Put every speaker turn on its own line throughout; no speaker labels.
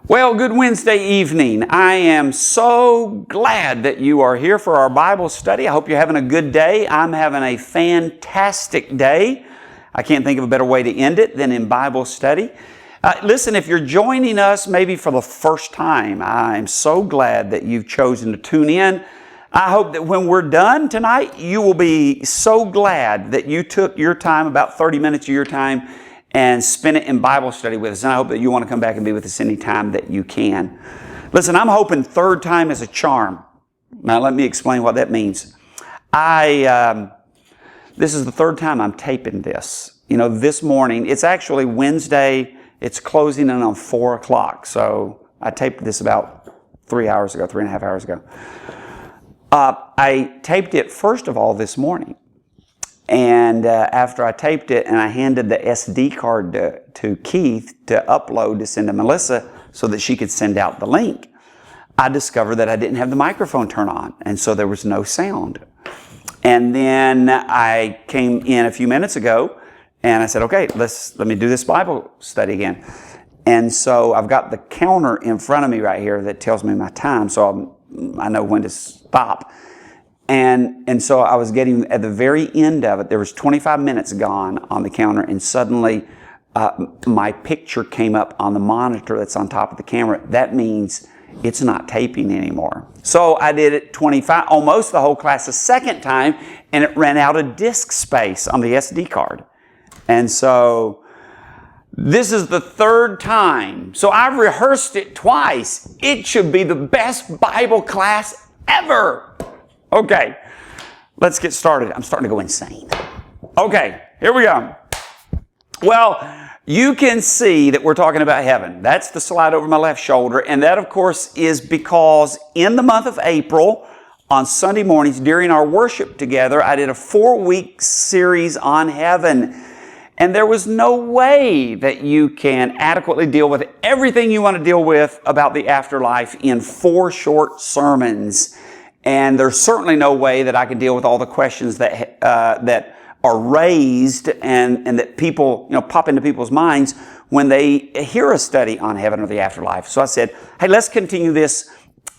Well, good Wednesday evening. I am so glad that you are here for our Bible study. I hope you're having a good day. I'm having a fantastic day. I can't think of a better way to end it than in Bible study. Listen, if you're joining us maybe for the first time, I'm so glad that you've chosen to tune in. I hope that when we're done tonight, you will be so glad that you took your time, about 30 minutes of your time, and spend it in Bible study with us. And I hope that you want to come back and be with us anytime that you can. Listen, I'm hoping third time is a charm. Now, let me explain what that means. This is the third time I'm taping this. You know, this morning, it's actually Wednesday. It's closing in on 4 o'clock. So I taped this about 3.5 hours ago. I taped it, first of all, this morning. And after I taped it and I handed the SD card to Keith to upload to send to Melissa so that she could send out the link, I discovered that I didn't have the microphone turned on, and so there was no sound. And then I came in a few minutes ago and I said, okay, let me do this Bible study again. And so I've got the counter in front of me right here that tells me my time, so I know when to stop. And so I was getting, at the very end of it, there was 25 minutes gone on the counter, and suddenly my picture came up on the monitor that's on top of the camera. That means it's not taping anymore. So I did it almost the whole class a second time, and it ran out of disk space on the SD card. And so this is the third time. So I've rehearsed it twice. It should be the best Bible class ever. Okay, let's get started. I'm starting to go insane. Okay, here we go. Well, you can see that we're talking about heaven. That's the slide over my left shoulder. And that, of course, is because in the month of April, on Sunday mornings during our worship together, I did a 4-week series on heaven. And there was no way that you can adequately deal with everything you want to deal with about the afterlife in 4 short sermons. And there's certainly no way that I can deal with all the questions that are raised and that people, pop into people's minds when they hear a study on heaven or the afterlife. So I said, hey, let's continue this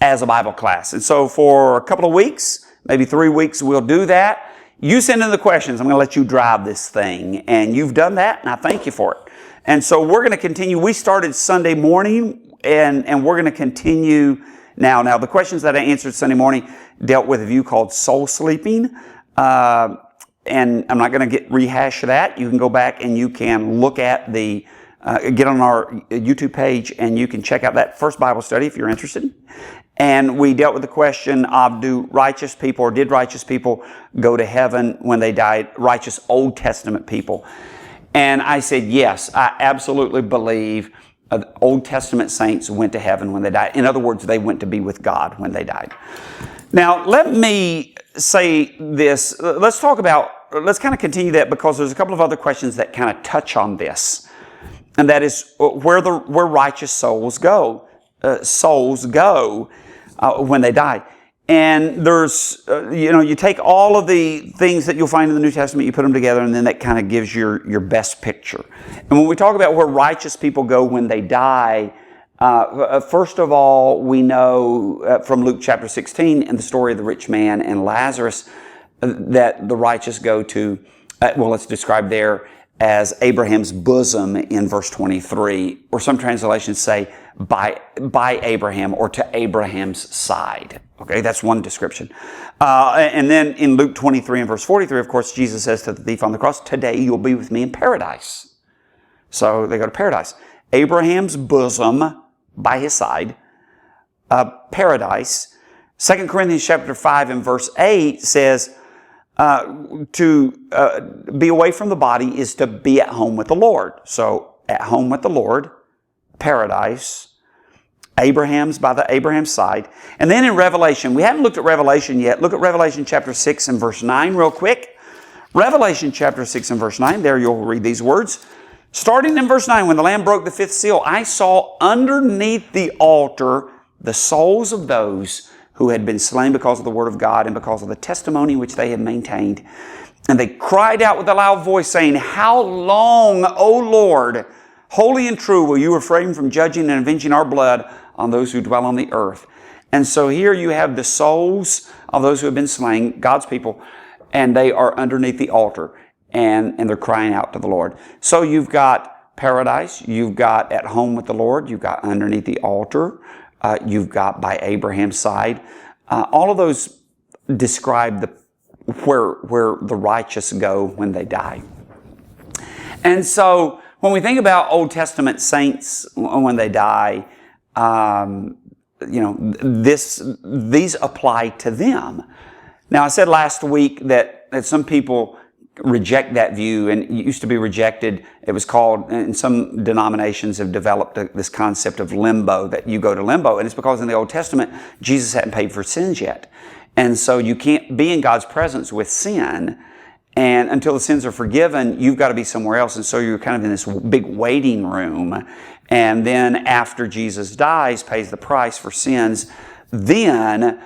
as a Bible class. And so for a couple of weeks, maybe 3 weeks, we'll do that. You send in the questions. I'm going to let you drive this thing. And you've done that, and I thank you for it. And so we're going to continue. We started Sunday morning, and we're going to continue now. Now, the questions that I answered Sunday morning dealt with a view called soul sleeping. And I'm not going to rehash that. You can go back and you can look at get on our YouTube page, and you can check out that first Bible study if you're interested. And we dealt with the question of did righteous people go to heaven when they died, righteous Old Testament people? And I said, yes, I absolutely believe Old Testament saints went to heaven when they died. In other words, they went to be with God when they died. Now, let me say this. Let's kind of continue that, because there's a couple of other questions that kind of touch on this. And that is where righteous souls go. When they die. And there's, you take all of the things that you'll find in the New Testament, you put them together, and then that kind of gives your best picture. And when we talk about where righteous people go when they die, first of all, we know from Luke chapter 16 and the story of the rich man and Lazarus that the righteous go to, it's described there as Abraham's bosom in verse 23, or some translations say by Abraham, or to Abraham's side. Okay, that's one description. And then in Luke 23 and verse 43, of course, Jesus says to the thief on the cross, today you'll be with me in paradise. So they go to paradise. Abraham's bosom, by his side, paradise. 2 Corinthians chapter 5 and verse 8 says, to be away from the body is to be at home with the Lord. So at home with the Lord, paradise, Abraham's side. And then in Revelation, we haven't looked at Revelation yet. Look at Revelation chapter 6 and verse 9 real quick. Revelation chapter 6 and verse 9, there you'll read these words. Starting in verse 9, when the Lamb broke the 5th seal, I saw underneath the altar the souls of those who had been slain because of the word of God and because of the testimony which they had maintained. And they cried out with a loud voice, saying, how long, O Lord, Holy and true will you refrain from judging and avenging our blood on those who dwell on the earth. And so here you have the souls of those who have been slain, God's people, and they are underneath the altar, and they're crying out to the Lord. So you've got paradise, you've got at home with the Lord, you've got underneath the altar, you've got by Abraham's side. All of those describe where the righteous go when they die. And so when we think about Old Testament saints when they die, these apply to them. Now, I said last week that some people reject that view, and it used to be rejected. It was called, and some denominations have developed this concept of limbo, that you go to limbo, and it's because in the Old Testament, Jesus hadn't paid for sins yet. And so you can't be in God's presence with sin, and until the sins are forgiven, you've got to be somewhere else. And so you're kind of in this big waiting room. And then after Jesus dies, pays the price for sins, then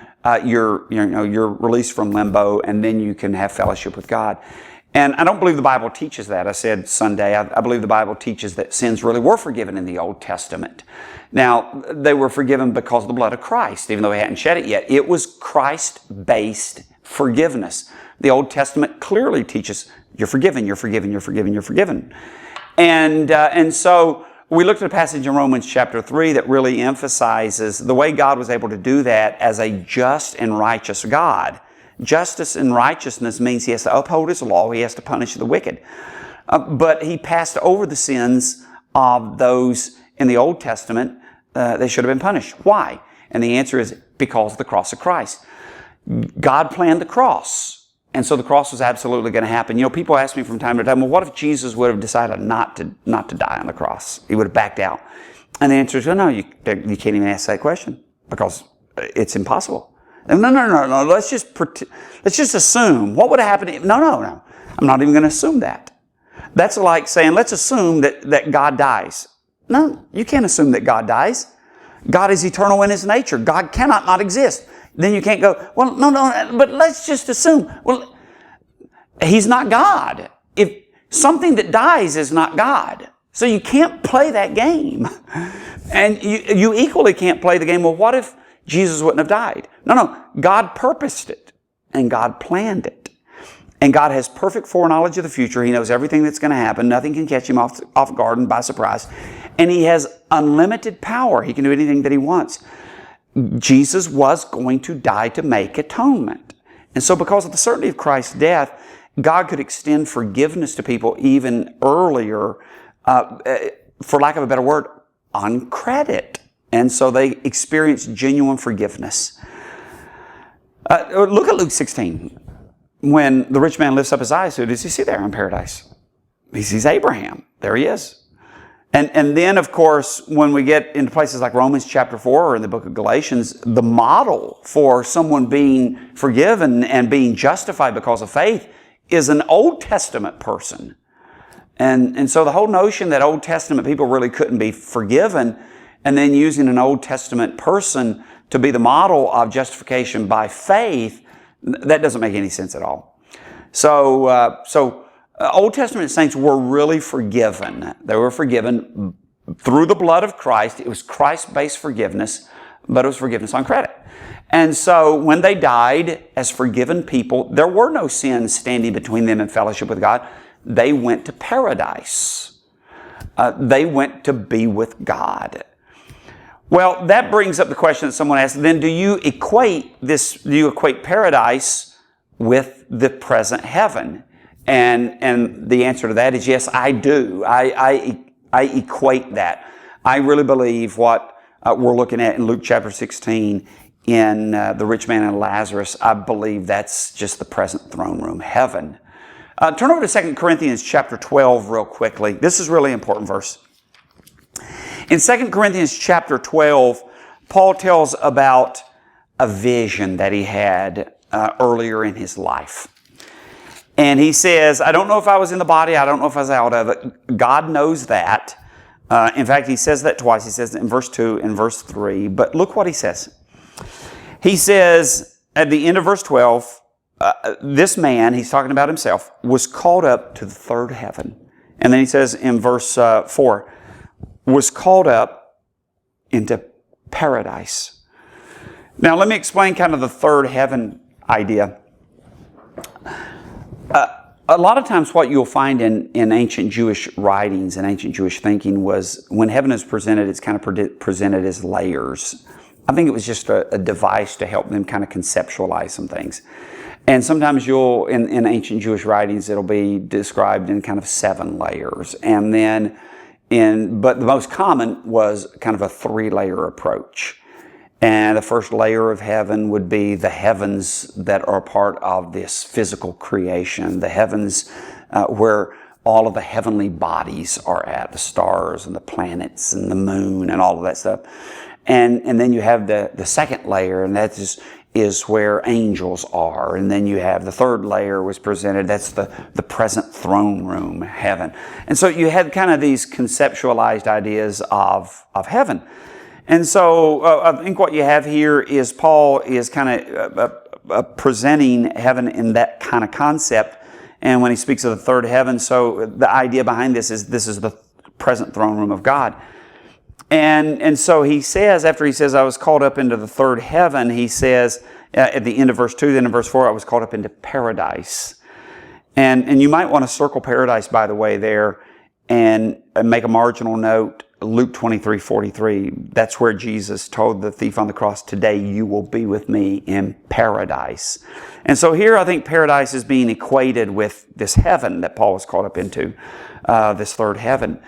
you're released from limbo, and then you can have fellowship with God. And I don't believe the Bible teaches that. I said Sunday, I believe the Bible teaches that sins really were forgiven in the Old Testament. Now, they were forgiven because of the blood of Christ, even though He hadn't shed it yet. It was Christ-based forgiveness. The Old Testament clearly teaches you're forgiven, you're forgiven, you're forgiven, you're forgiven. And so we looked at a passage in Romans chapter 3 that really emphasizes the way God was able to do that as a just and righteous God. Justice and righteousness means He has to uphold His law. He has to punish the wicked. But He passed over the sins of those in the Old Testament. They should have been punished. Why? And the answer is because of the cross of Christ. God planned the cross. And so the cross was absolutely going to happen. You know, people ask me from time to time, well, what if Jesus would have decided not to die on the cross? He would have backed out. And the answer is, well, no, you can't even ask that question because it's impossible. No. Let's just assume. What would have happened? No. I'm not even going to assume that. That's like saying, let's assume that God dies. No, you can't assume that God dies. God is eternal in His nature. God cannot not exist. Then you can't go, well, no, but let's just assume. Well, He's not God. If something that dies is not God. So you can't play that game. And you equally can't play the game, well, what if Jesus wouldn't have died? No. God purposed it. And God planned it. And God has perfect foreknowledge of the future. He knows everything that's going to happen. Nothing can catch Him off guard and by surprise. And He has unlimited power. He can do anything that He wants. Jesus was going to die to make atonement. And so because of the certainty of Christ's death, God could extend forgiveness to people even earlier, for lack of a better word, on credit. And so they experienced genuine forgiveness. Look at Luke 16. When the rich man lifts up his eyes, who does he see there in paradise? He sees Abraham. There he is. And then, of course, when we get into places like Romans chapter 4 or in the book of Galatians, the model for someone being forgiven and being justified because of faith is an Old Testament person. And so the whole notion that Old Testament people really couldn't be forgiven, and then using an Old Testament person to be the model of justification by faith, that doesn't make any sense at all. So Old Testament saints were really forgiven. They were forgiven through the blood of Christ. It was Christ-based forgiveness, but it was forgiveness on credit. And so when they died as forgiven people, there were no sins standing between them and fellowship with God. They went to paradise. They went to be with God. Well, that brings up the question that someone asked, then do you equate paradise with the present heaven? And the answer to that is yes, I do. I equate that. I really believe what we're looking at in Luke chapter 16 in the rich man and Lazarus, I believe that's just the present throne room, heaven. Turn over to 2 Corinthians chapter 12 real quickly. This is a really important verse. In 2 Corinthians chapter 12, Paul tells about a vision that he had earlier in his life. And he says, I don't know if I was in the body, I don't know if I was out of it. God knows that. In fact, he says that twice. He says it in verse 2 and verse 3. But look what he says. He says at the end of verse 12, this man, he's talking about himself, was caught up to the third heaven. And then he says in verse 4, was called up into paradise. Now, let me explain kind of the third heaven idea. A lot of times what you'll find in ancient Jewish writings and ancient Jewish thinking was when heaven is presented, it's kind of presented as layers. I think it was just a device to help them kind of conceptualize some things. And sometimes in ancient Jewish writings, it'll be described in kind of 7 layers. And then but the most common was kind of a 3-layer approach. And the first layer of heaven would be the heavens that are part of this physical creation, the heavens where all of the heavenly bodies are at, the stars and the planets and the moon and all of that stuff. And then you have the second layer, and that is where angels are. And then you have the third layer was presented, that's the present throne room, heaven. And so you had kind of these conceptualized ideas of heaven. And so I think what you have here is Paul is kind of presenting heaven in that kind of concept. And when he speaks of the third heaven, so the idea behind this is the present throne room of God. And so he says, after he says, I was called up into the third heaven, he says at the end of verse 2, then in verse 4, I was called up into paradise. And you might want to circle paradise, by the way, there and make a marginal note. Luke 23:43, that's where Jesus told the thief on the cross, today you will be with me in paradise. And so here I think paradise is being equated with this heaven that Paul was called up into, this third heaven.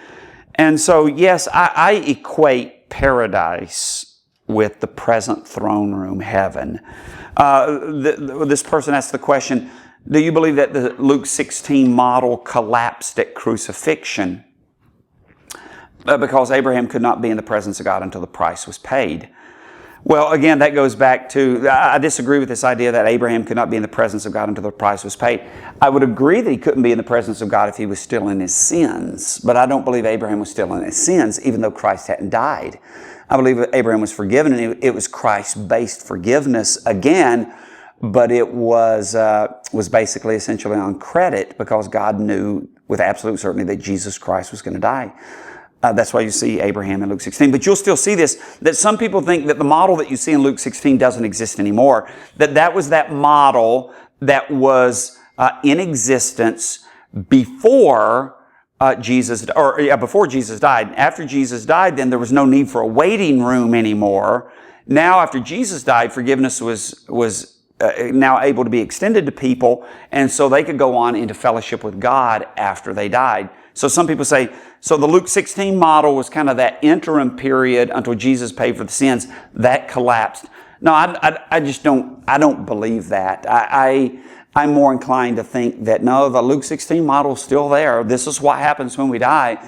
And so yes, I equate paradise with the present throne room heaven. This person asked the question, do you believe that the Luke 16 model collapsed at crucifixion? Because Abraham could not be in the presence of God until the price was paid. Well, again, that goes back to, I disagree with this idea that Abraham could not be in the presence of God until the price was paid. I would agree that he couldn't be in the presence of God if he was still in his sins, but I don't believe Abraham was still in his sins, even though Christ hadn't died. I believe that Abraham was forgiven, and it was Christ-based forgiveness again, but it was basically essentially on credit because God knew with absolute certainty that Jesus Christ was going to die. That's why you see Abraham in Luke 16. But you'll still see this, that some people think that the model that you see in Luke 16 doesn't exist anymore. That was that model that was in existence before Jesus died. After Jesus died, then there was no need for a waiting room anymore. Now, after Jesus died, forgiveness was now able to be extended to people, and so they could go on into fellowship with God after they died. So some people say, so the Luke 16 model was kind of that interim period until Jesus paid for the sins. That collapsed. No, I just don't believe that. I'm more inclined to think that no, the Luke 16 model is still there. This is what happens when we die.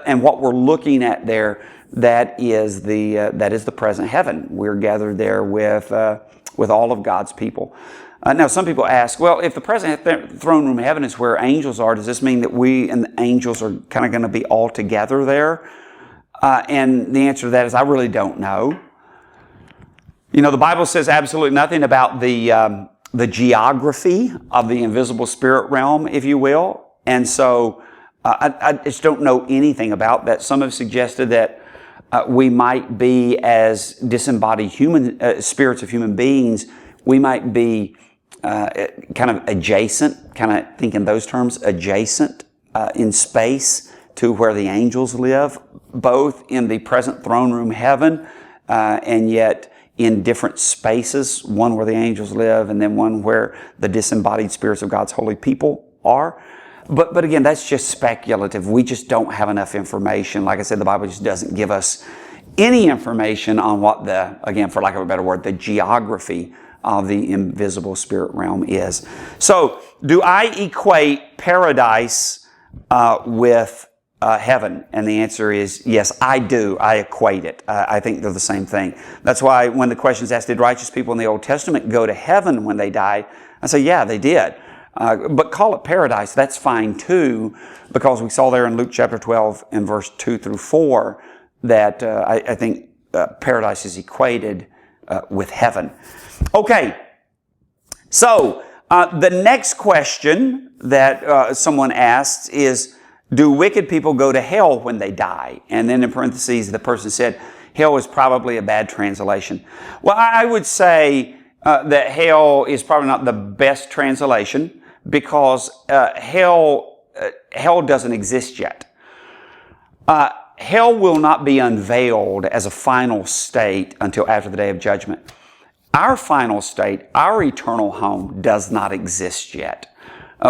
And what we're looking at there, that is the present heaven. We're gathered there with all of God's people. Now, some people ask, well, if the present throne room of heaven is where angels are, does this mean that we and the angels are kind of going to be all together there? And the answer to that is I really don't know. You know, the Bible says absolutely nothing about the geography of the invisible spirit realm, if you will. And so I just don't know anything about that. Some have suggested that we might be, as disembodied human spirits of human beings, we might be kind of adjacent, kind of think in those terms, adjacent in space to where the angels live, both in the present throne room heaven and yet in different spaces, one where the angels live and then one where the disembodied spirits of God's holy people are. But again, that's just speculative. We just don't have enough information. Like I said, the Bible just doesn't give us any information on what again, for lack of a better word, the geography of the invisible spirit realm is. So, do I equate paradise with heaven? And the answer is yes, I do. I equate it. I think they're the same thing. That's why when the question is asked, did righteous people in the Old Testament go to heaven when they died? I say, yeah, they did. But call it paradise, that's fine too, because we saw there in Luke chapter 12 and verse 2 through 4 that I think paradise is equated with heaven. Okay, so the next question that someone asks is, Do wicked people go to hell when they die? And then in parentheses, the person said, hell is probably a bad translation. Well, I would say that hell is probably not the best translation because hell doesn't exist yet. Hell will not be unveiled as a final state until after the day of judgment. Our final state, our eternal home, does not exist yet.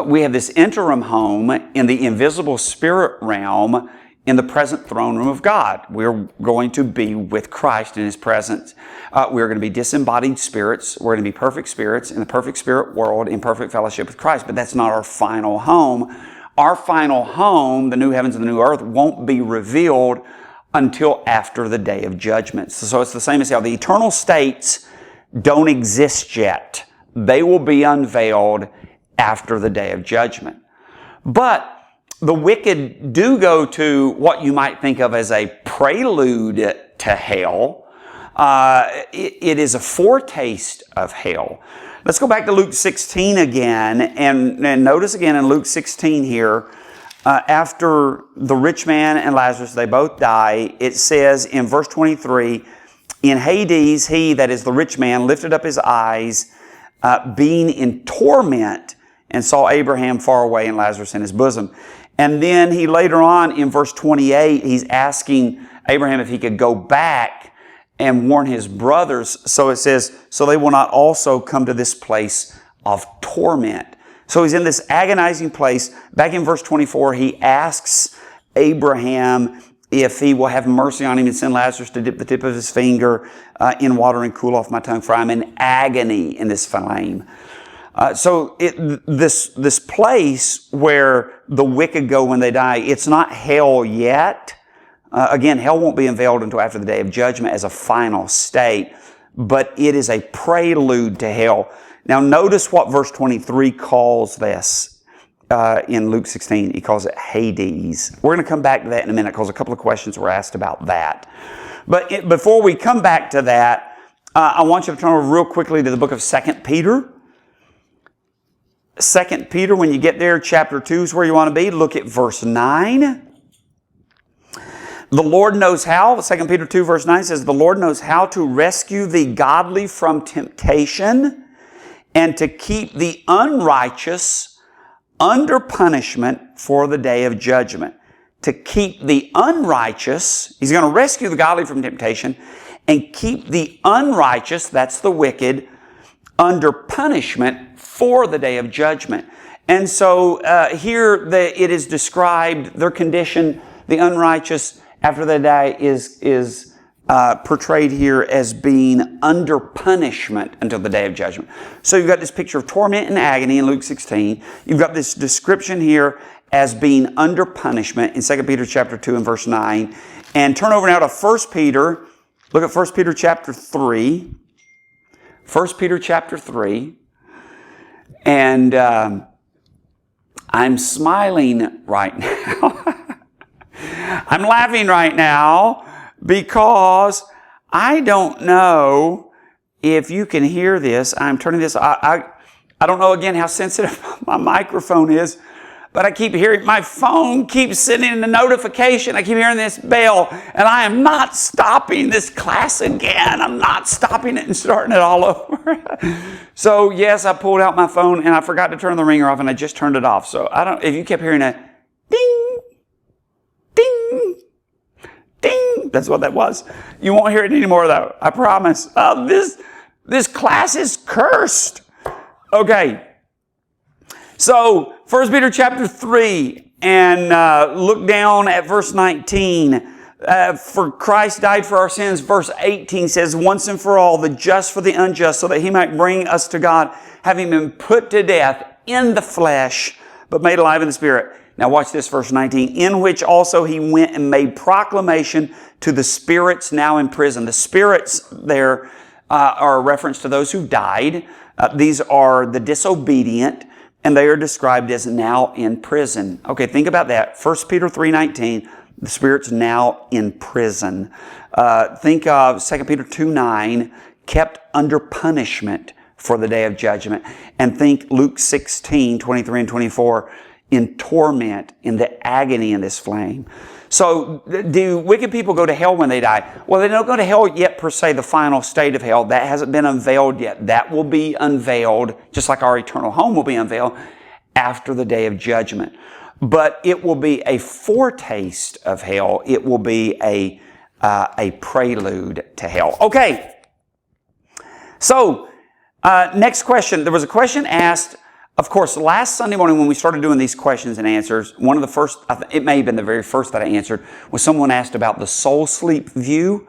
We have this interim home in the invisible spirit realm in the present throne room of God. We're going to be with Christ in His presence. We're going to be disembodied spirits. We're going to be perfect spirits in the perfect spirit world in perfect fellowship with Christ. But that's not our final home. Our final home, the new heavens and the new earth, won't be revealed until after the day of judgment. So it's the same as hell. The eternal states don't exist yet. They will be unveiled after the day of judgment. But the wicked do go to what you might think of as a prelude to hell. It is a foretaste of hell. Let's go back to Luke 16 again, and notice again in Luke 16 here, after the rich man and Lazarus, they both die, it says in verse 23, in Hades, he, that is the rich man, lifted up his eyes, being in torment, and saw Abraham far away and Lazarus in his bosom. And then he later on in verse 28, he's asking Abraham if he could go back and warn his brothers. So it says, so they will not also come to this place of torment. So he's in this agonizing place. Back in verse 24, he asks Abraham if he will have mercy on him and send Lazarus to dip the tip of his finger in water and cool off my tongue, for I'm in agony in this flame. So this place where the wicked go when they die, it's not hell yet. Again, hell won't be unveiled until after the day of judgment as a final state, but it is a prelude to hell. Now notice what verse 23 calls this in Luke 16. He calls it Hades. We're going to come back to that in a minute because a couple of questions were asked about that. But before we come back to that, I want you to turn over real quickly to the book of 2 Peter. 2 Peter, when you get there, chapter 2 is where you want to be. Look at verse 9. The Lord knows how. 2 Peter 2 verse 9 says, the Lord knows how to rescue the godly from temptation and to keep the unrighteous under punishment for the day of judgment. To keep the unrighteous, He's going to rescue the godly from temptation and keep the unrighteous, that's the wicked, under punishment for the day of judgment. And so here it is described, their condition, the unrighteous after they die is portrayed here as being under punishment until the day of judgment. So you've got this picture of torment and agony in Luke 16. You've got this description here as being under punishment in 2 Peter chapter 2 and verse 9. And turn over now to 1 Peter. Look at 1 Peter chapter 3. 1 Peter chapter 3. And I'm smiling right now. I'm laughing right now because I don't know if you can hear this. I'm turning this. I don't know again how sensitive my microphone is, but I keep hearing, my phone keeps sending a notification. I keep hearing this bell, and I am not stopping this class again. I'm not stopping it and starting it all over. So yes, I pulled out my phone and I forgot to turn the ringer off, and I just turned it off. So I don't, if you kept hearing a ding, ding, ding, that's what that was. You won't hear it anymore though. I promise. This class is cursed. Okay. So, 1 Peter chapter 3, and look down at verse 19. For Christ died for our sins. Verse 18 says, once and for all, the just for the unjust, so that He might bring us to God, having been put to death in the flesh, but made alive in the Spirit. Now watch this, verse 19. In which also He went and made proclamation to the spirits now in prison. The spirits there are a reference to those who died. These are the disobedient, and they are described as now in prison. Okay, think about that. 1 Peter 3:19, the Spirit's now in prison. Think of 2 Peter 2:9, kept under punishment for the day of judgment. And think Luke 16:23 and 24, in torment, in the agony in this flame. So do wicked people go to hell when they die? Well, they don't go to hell yet per se, the final state of hell. That hasn't been unveiled yet. That will be unveiled, just like our eternal home will be unveiled after the day of judgment. But it will be a foretaste of hell. It will be a prelude to hell. Okay. So, next question. There was a question asked, of course, last Sunday morning when we started doing these questions and answers, one of the first, it may have been the very first that I answered, was someone asked about the soul sleep view.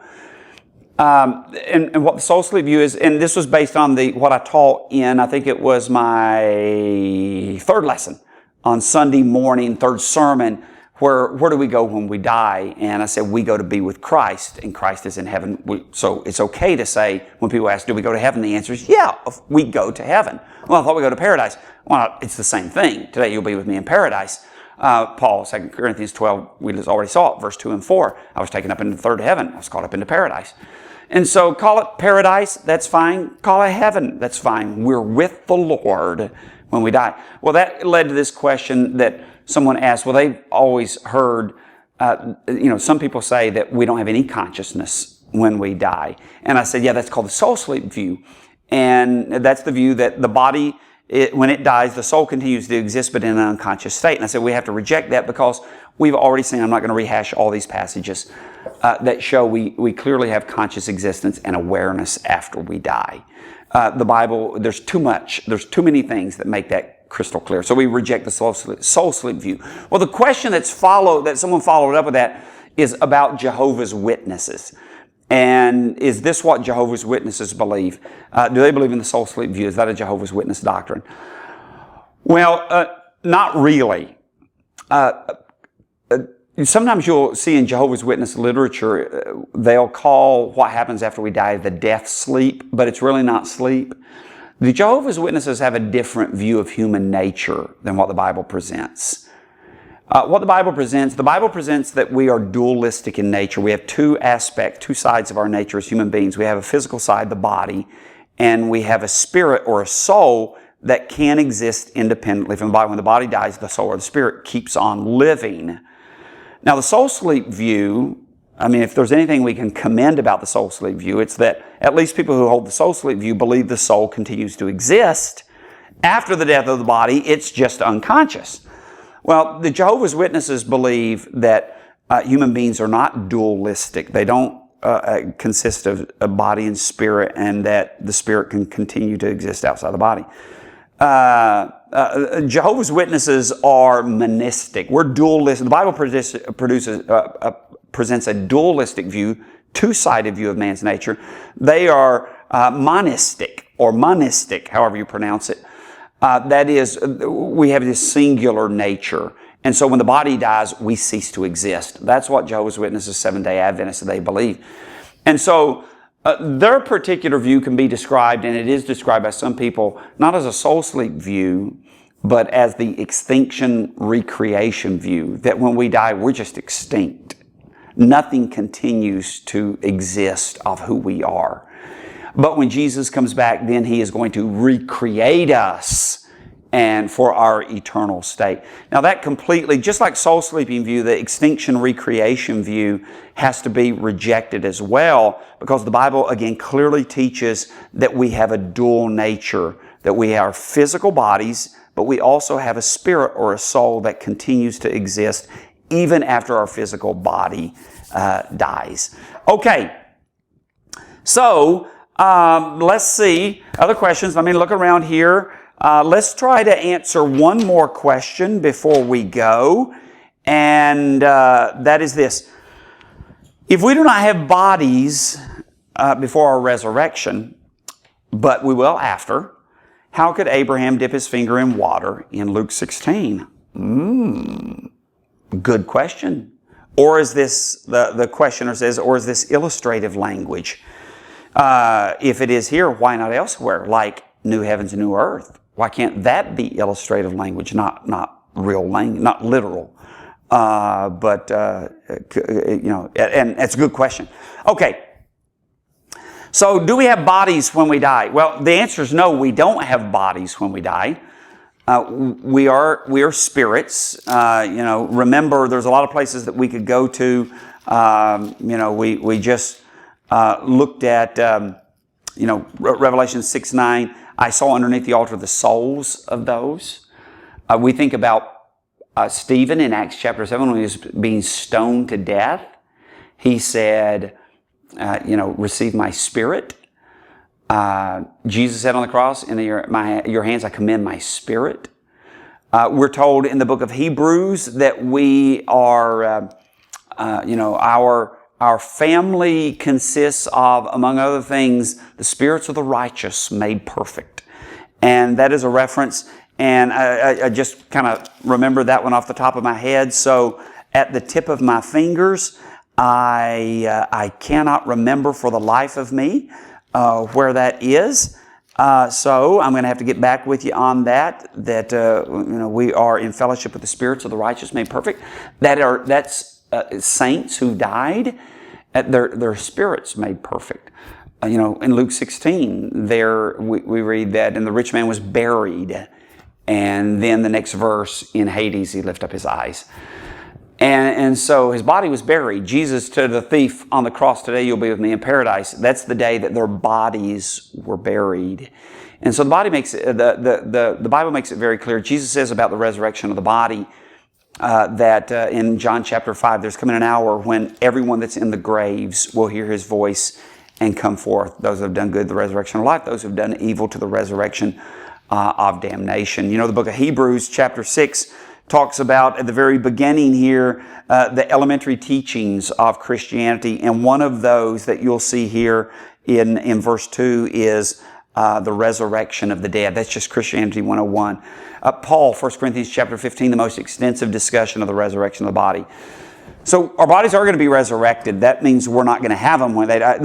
And what the soul sleep view is, and this was based on what I taught in, I think it was my third lesson on Sunday morning, third sermon, where do we go when we die? And I said, we go to be with Christ, and Christ is in heaven. So it's okay to say, when people ask, do we go to heaven? The answer is, yeah, we go to heaven. Well, I thought we go to paradise. Well, it's the same thing. Today you'll be with me in paradise. Paul, 2 Corinthians 12, we already saw it, verse 2 and 4. I was taken up into the third heaven. I was caught up into paradise. And so call it paradise, that's fine. Call it heaven, that's fine. We're with the Lord when we die. Well, that led to this question that someone asked. Well, they've always heard, some people say that we don't have any consciousness when we die. And I said, yeah, that's called the soul sleep view. And that's the view that the body, when it dies, the soul continues to exist, but in an unconscious state. And I said, we have to reject that because we've already seen, I'm not going to rehash all these passages that show we clearly have conscious existence and awareness after we die. The Bible, there's too many things that make that crystal clear. So we reject the soul sleep view. Well, the question that someone followed up with that is about Jehovah's Witnesses. And is this what Jehovah's Witnesses believe? Do they believe in the soul sleep view? Is that a Jehovah's Witness doctrine? Well, not really. Sometimes you'll see in Jehovah's Witness literature, they'll call what happens after we die the death sleep, but it's really not sleep. The Jehovah's Witnesses have a different view of human nature than what the Bible presents. The Bible presents that we are dualistic in nature. We have two sides of our nature as human beings. We have a physical side, the body, and we have a spirit or a soul that can exist independently from the body. When the body dies, the soul or the spirit keeps on living. Now, the soul sleep view, if there's anything we can commend about the soul sleep view, it's that at least people who hold the soul sleep view believe the soul continues to exist. After the death of the body, it's just unconscious. Well, the Jehovah's Witnesses believe that human beings are not dualistic. They don't consist of a body and spirit, and that the spirit can continue to exist outside the body. Jehovah's Witnesses are monistic. We're dualistic. The Bible presents a dualistic view, two-sided view of man's nature. They are monistic, or monistic, however you pronounce it. That is, we have this singular nature. And so when the body dies, we cease to exist. That's what Jehovah's Witnesses, Seventh-day Adventists, they believe. And so their particular view can be described, and it is described by some people, not as a soul sleep view, but as the extinction recreation view, that when we die, we're just extinct. Nothing continues to exist of who we are. But when Jesus comes back, then He is going to recreate us and for our eternal state. Now that completely, just like soul sleeping view, the extinction recreation view has to be rejected as well, because the Bible again clearly teaches that we have a dual nature, that we are physical bodies, but we also have a spirit or a soul that continues to exist even after our physical body dies. Okay, so let's see other questions. Let me look around here. Let's try to answer one more question before we go, and that is this. If we do not have bodies before our resurrection, but we will after, how could Abraham dip his finger in water in Luke 16? Good question. Or is this, the questioner says, or is this illustrative language? If it is here, why not elsewhere, like new heavens and new earth? Why can't that be illustrative language, not real language, not literal? And it's a good question. Okay. So do we have bodies when we die? Well, the answer is no, we don't have bodies when we die. We are spirits. Remember, there's a lot of places that we could go to. We just looked at, Revelation 6:9. I saw underneath the altar the souls of those. We think about Stephen in Acts chapter 7 when he was being stoned to death. He said, receive my spirit. Jesus said on the cross, in your hands I commend my spirit. We're told in the book of Hebrews that we are, our family consists of, among other things, the spirits of the righteous made perfect. And that is a reference, and I just kind of remember that one off the top of my head. So at the tip of my fingers, I cannot remember for the life of me where that is. So I'm going to have to get back with you on that. We are in fellowship with the spirits of the righteous made perfect. That's saints who died. Their spirits made perfect. In Luke 16, there we read that, and the rich man was buried, and then the next verse, in Hades he lifted up his eyes. And so his body was buried. Jesus to the thief on the cross, today you'll be with me in paradise. That's the day that their bodies were buried. And so the Bible makes it very clear. Jesus says about the resurrection of the body that in John chapter 5, there's coming an hour when everyone that's in the graves will hear his voice and come forth. Those who have done good, the resurrection of life. Those who have done evil, to the resurrection of damnation. The book of Hebrews chapter 6 talks about, at the very beginning here, the elementary teachings of Christianity. And one of those that you'll see here in verse 2 is the resurrection of the dead. That's just Christianity 101. Paul, 1 Corinthians chapter 15, the most extensive discussion of the resurrection of the body. So our bodies are going to be resurrected. That means we're not going to have them when they die.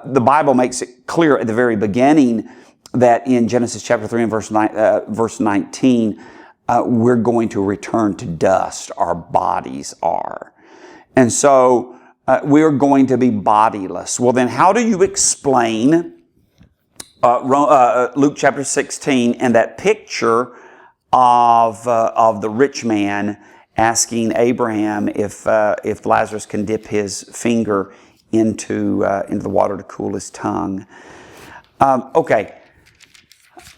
The Bible makes it clear at the very beginning that in Genesis chapter 3 and verse 19, we're going to return to dust. Our bodies are. And so we're going to be bodiless. Well, then how do you explain Luke chapter 16 and that picture of the rich man asking Abraham if Lazarus can dip his finger into the water to cool his tongue? Okay.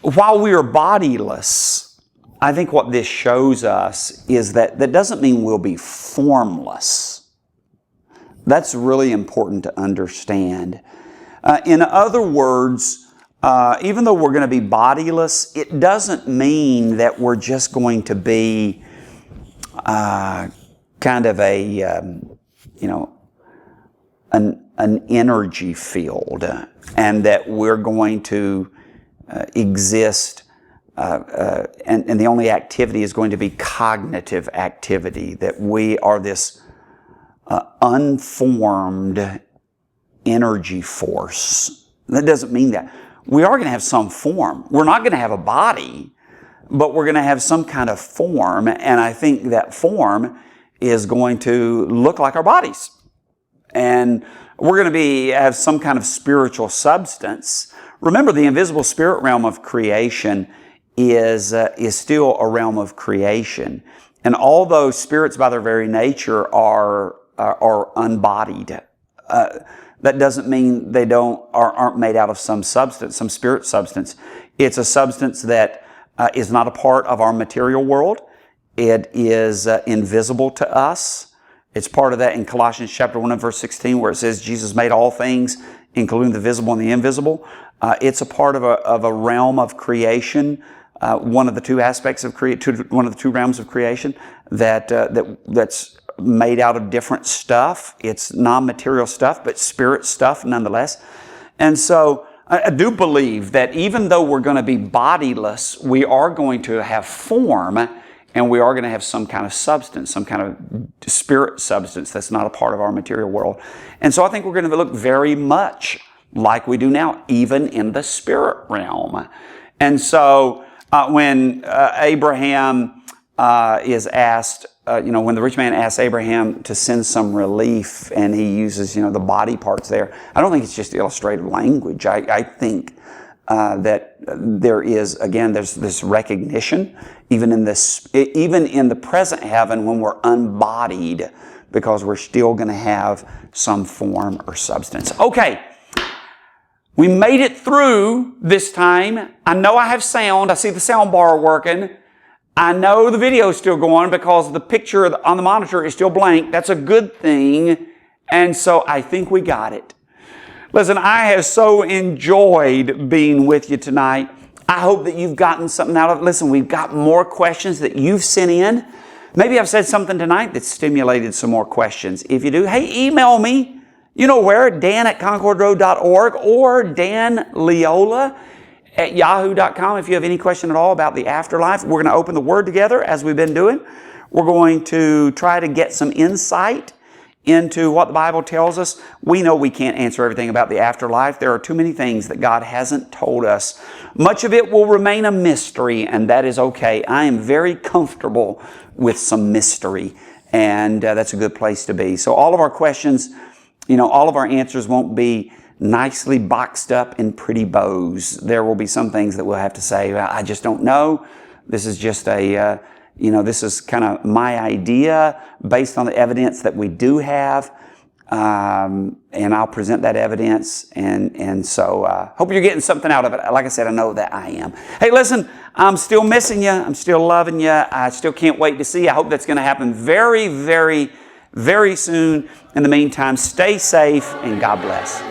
While we are bodiless, I think what this shows us is that doesn't mean we'll be formless. That's really important to understand. In other words, even though we're going to be bodiless, it doesn't mean that we're just going to be kind of an energy field, and that we're going to exist, and the only activity is going to be cognitive activity, that we are this unformed energy force. That doesn't mean that. We are going to have some form. We're not going to have a body, but we're going to have some kind of form, and I think that form is going to look like our bodies. And we're going to have some kind of spiritual substance. Remember, the invisible spirit realm of creation is still a realm of creation. And although spirits by their very nature are unbodied, that doesn't mean they aren't made out of some substance, some spirit substance. It's a substance that is not a part of our material world. It is invisible to us. It's part of that in Colossians chapter 1 and verse 16, where it says Jesus made all things, including the visible and the invisible. It's a part of a realm of creation, one of the two aspects of one of the two realms of creation that's made out of different stuff. It's non-material stuff, but spirit stuff nonetheless. And so I do believe that even though we're going to be bodiless, we are going to have form, and we are going to have some kind of substance, some kind of spirit substance that's not a part of our material world. And so I think we're going to look very much like we do now, even in the spirit realm. And so when Abraham is asked, when the rich man asks Abraham to send some relief, and he uses, the body parts there, I don't think it's just illustrative language. I think that there is, again, there's this recognition, even in the present heaven when we're unbodied, because we're still going to have some form or substance. Okay, we made it through this time. I know I have sound. I see the sound bar working. I know the video is still going because the picture on the monitor is still blank. That's a good thing. And so I think we got it. Listen, I have so enjoyed being with you tonight. I hope that you've gotten something out of it. Listen, we've got more questions that you've sent in. Maybe I've said something tonight that stimulated some more questions. If you do, hey, email me. You know where? Dan@concordroad.org or danleola@yahoo.com if you have any question at all about the afterlife. We're going to open the Word together as we've been doing. We're going to try to get some insight into what the Bible tells us. We know we can't answer everything about the afterlife. There are too many things that God hasn't told us. Much of it will remain a mystery, and that is okay. I am very comfortable with some mystery, and that's a good place to be. So all of our questions, all of our answers won't be nicely boxed up in pretty bows. There will be some things that we'll have to say, well, I just don't know. This is just this is kind of my idea based on the evidence that we do have. And I'll present that evidence. And so hope you're getting something out of it. Like I said, I know that I am. Hey, listen, I'm still missing you. I'm still loving you. I still can't wait to see you. I hope that's going to happen very, very, very soon. In the meantime, stay safe and God bless.